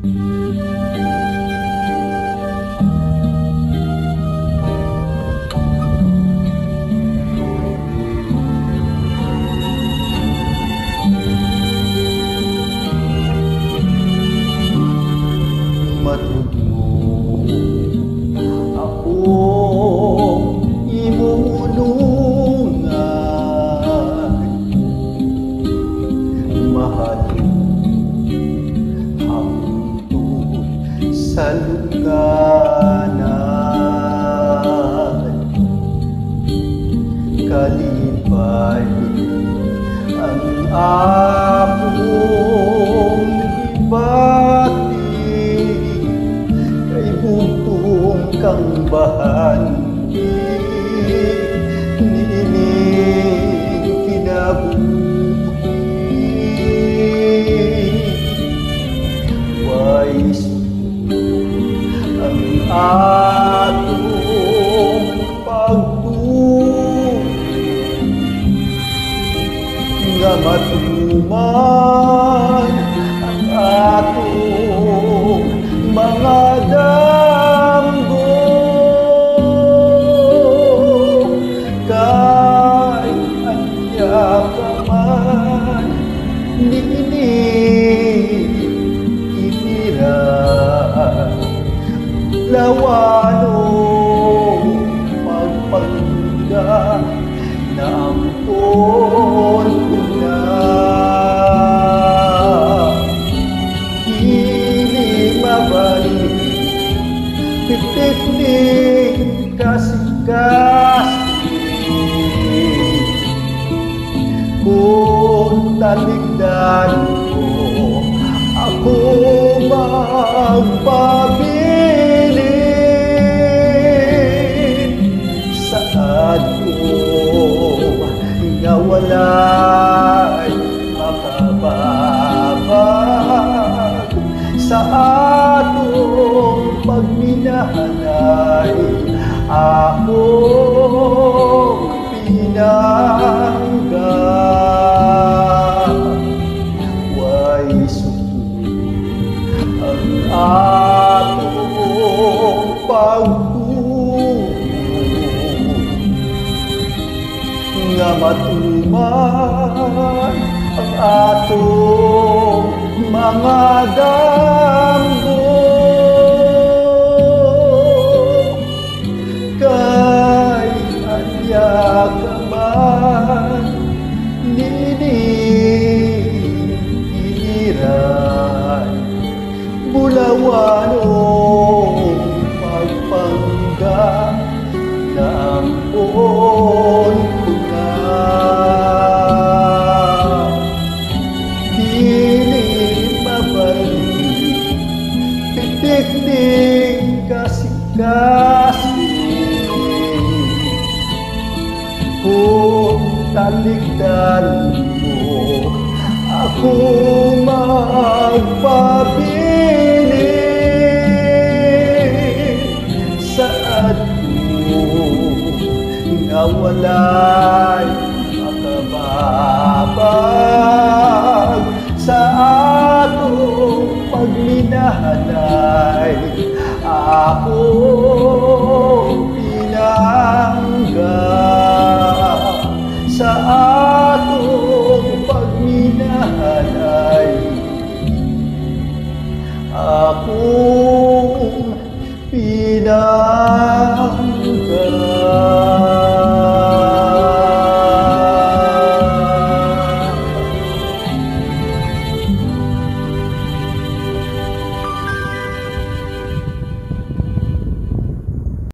Matug mo akong imulungan, mahalin hangtod sa lungganan. Kalipay ang akong ibati, kay bugtong kang bahandi, niining kinabuhi. Wais ang atong pagtuo, nga matuman ang atong mga damgo. Kay anya ka man iniiran, lawanong pagpangga na ampon ko na. Dili mabalik pitik-tik kasing-kasing, kung taligdan ko ako magpabilin. Saan ko nga wala'y makababag sa atong pagminahalay, akong pinangga. Wais ang atong pagtuo, nga matuman ang atong mga damgo. Kay anya ka man niniiran, bulawanong pagpangga na ampon ko na. Dili mabalik pitik-tik kasing-kasing, kung taligdan mo ako magpabilin. Saan ko nga wala'y makababag sa atong pagminahalay, akong pinangga. Sa atong pagminahalay, akong pinangga.